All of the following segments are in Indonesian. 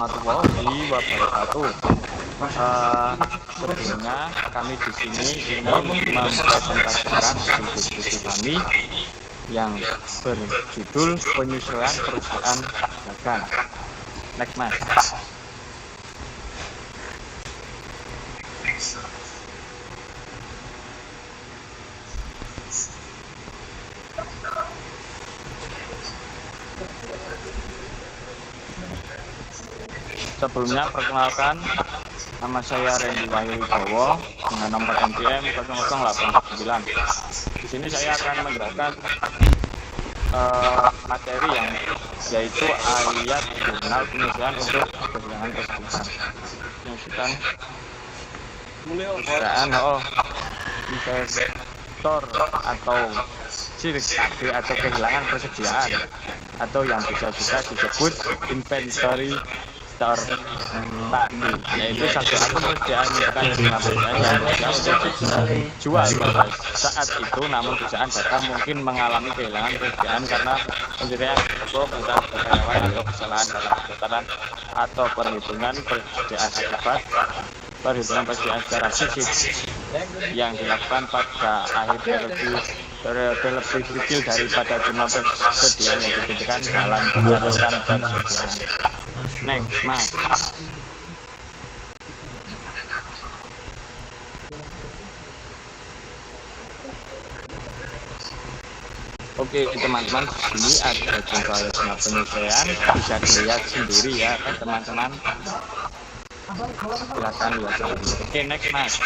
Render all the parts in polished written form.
warahmatullahi wabarakatuh. Sebelumnya kami di sini ingin mempresentasikan diskusi kami yang berjudul penyesuaian perusahaan dagang. Next, Mas. Sebelumnya perkenalkan, nama saya Randy Wahyu Wibowo dengan nomor NPM 0089. Di sini saya akan menjelaskan materi yang yaitu ayat jurnal penyesuaian untuk kehilangan keseluruhan. Penyesuaian investor atau CKD atau kehilangan persediaan atau yang bisa juga disebut inventory tadi, yaitu satu akun persediaan misalkan jumlah persediaan yang jual pada saat itu, namun perusahaan dagang mungkin mengalami kehilangan persediaan karena pencurian perusahaan karyawan atau kesalahan dalam pendaftaran atau perhitungan persediaan akibat perhitungan persediaan secara fisik yang dilakukan pada akhir periode lebih kecil daripada jumlah persediaan yang dibutuhkan dalam pencatatkan persediaan. Next, Mas. Oke, teman-teman, ini ada contoh jurnal penyesuaian, bisa dilihat sendiri ya, teman-teman. Silakan lihat sendiri. Oke, next, Mas.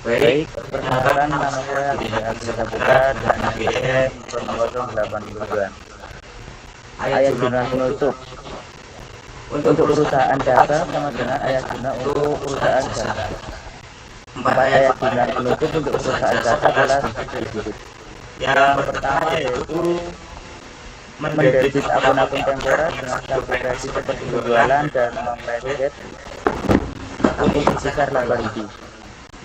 Baik, perkenalkan nama saya Abdul Buka dan NPM 0082. Ayat jurnal penutup untuk perusahaan jasa sama dengan ayat jurnal untuk perusahaan jasa. 4 ayat jurnal penutup untuk perusahaan jasa adalah berikut. Yang pertama yaitu mendebit akun-akun temporer dengan saldo kredit seperti penjualan dan mengkredit untuk besar laba rugi.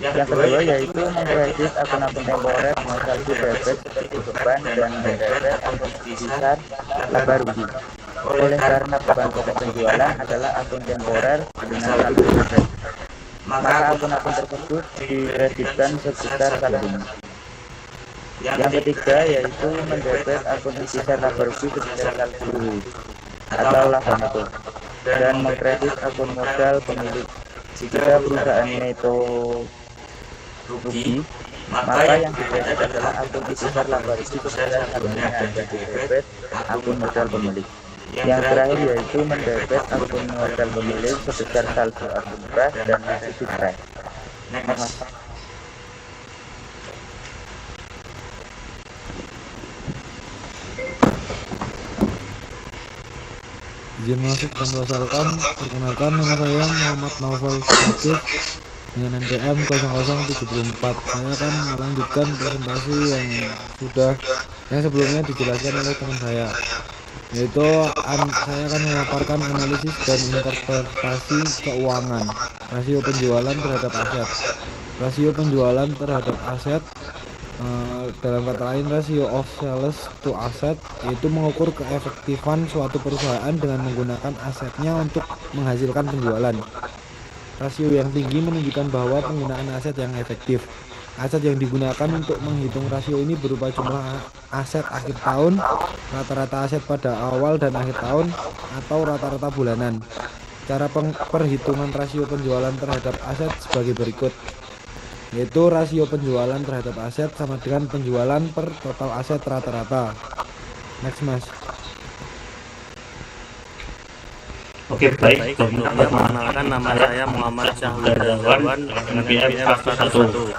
Yang kedua yaitu mengkredit akun-akun temporer dengan saldo debit seperti beban dan mendebit akun besar laba rugi. Oleh karena beban pokok penjualan adalah akun temporer dengan saldo debit, maka akun-akun tersebut dikreditkan sebesar saldonya. Yang ketiga yaitu mendebit akun besar laba rugi sebesar saldo atau laba neto dan mengkredit akun modal pemilik. Jika perusahaan neto rugi, maka yang dikredit adalah akun besar laba rugi sebesar saldonya dan didebit akun modal pemilik. Yang terakhir yaitu mendebit akun modal pemilik sebesar saldo akun kas dan residu kas. Next. Izin masuk dan berdasarkan, perkenalkan nama saya Muhammad Naufal Sakif dengan NPM 0074. Saya akan melanjutkan presentasi yang sebelumnya dijelaskan oleh teman saya, yaitu saya akan memaparkan analisis dan interpretasi keuangan rasio penjualan terhadap aset. Rasio penjualan terhadap aset, dalam kata lain rasio of sales to asset, yaitu mengukur keefektifan suatu perusahaan dengan menggunakan asetnya untuk menghasilkan penjualan. Rasio yang tinggi menunjukkan bahwa penggunaan aset yang efektif. Aset yang digunakan untuk menghitung rasio ini berupa jumlah aset akhir tahun, rata-rata aset pada awal dan akhir tahun, atau rata-rata bulanan. Cara perhitungan rasio penjualan terhadap aset sebagai berikut, yaitu rasio penjualan terhadap aset sama dengan penjualan per total aset rata-rata. Next, Mas. Oke, baik. Sebelumnya perkenalkan nama saya Muhammad Syahrul Darwan dengan NPM 111.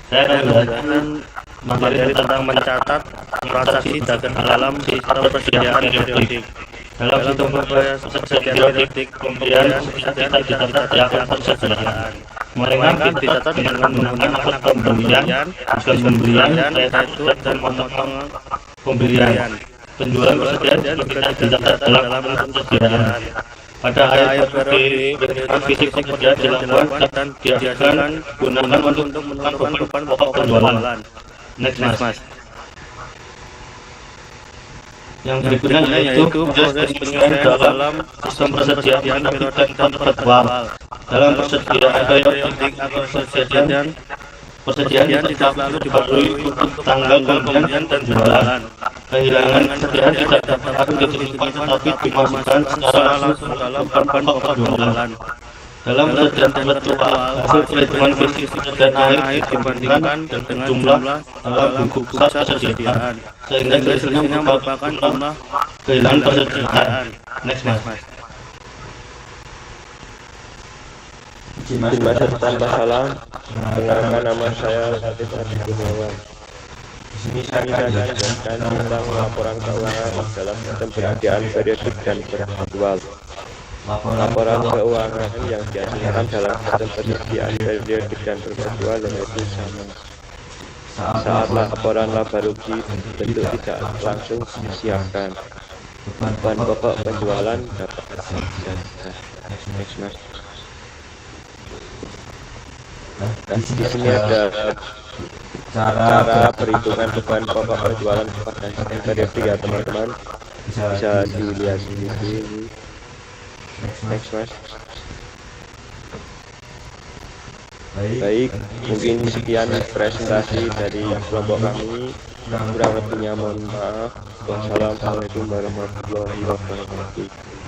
Saya akan menjelaskan materi tentang mencatat transaksi dagang dalam sistem persediaan periodik. Dalam sistem persediaan periodik, pembelian kita dicatat di akun persediaan. Melainkan dicatat dengan menggunakan akun pembelian, tugas pembelian, yaitu dan memotong pembelian. Penjualan persediaan juga dicatat dalam akun persediaan. Pada akhir periode fisik persediaan dilakukan dan dihasilkan gunakan untuk menentukan beban pokok penjualan. Next, Mas. Yang berikutnya yaitu proses penyesuaian dalam sistem persediaan periodik dan jadwal. Dalam persediaan periodik atau persediaan tidak selalu dipatuhi untuk tanggal pembelian dan jualan. Kehilangan persediaan tidak dapat ditentukan tetapi dimasukkan secara langsung dalam beban pokok jualan. Dalam persediaan virtual, hasil perhitungan fisik persediaan air dibandingkan dengan jumlah dalam buku pusat persediaan, sehingga hasilnya merupakan jumlah kehilangan persediaan. Next, Mas. Izin masuk tanpa salam. Perkenalkan, nama saya Latif Adi Gunawan. Di sini kami akan menjelaskan tentang laporan keuangan dalam sistem persediaan periodik dan jadwal. Laporan keuangan yang dihasilkan dalam sistem persediaan periodik dan jadwal yaitu sama. Saat laporan laba rugi tentu tidak langsung disiapkan. Beban pokok penjualan dapat Next, Mas. Nah, di sini ada cara perhitungan beban pokok penjualan pada sistem periodik ya teman-teman, bisa dilihat sendiri. Next, Mas. Baik, mungkin sekian presentasi dari kelompok kami. Kurang lebihnya mohon maaf. Wassalamualaikum warahmatullahi wabarakatuh.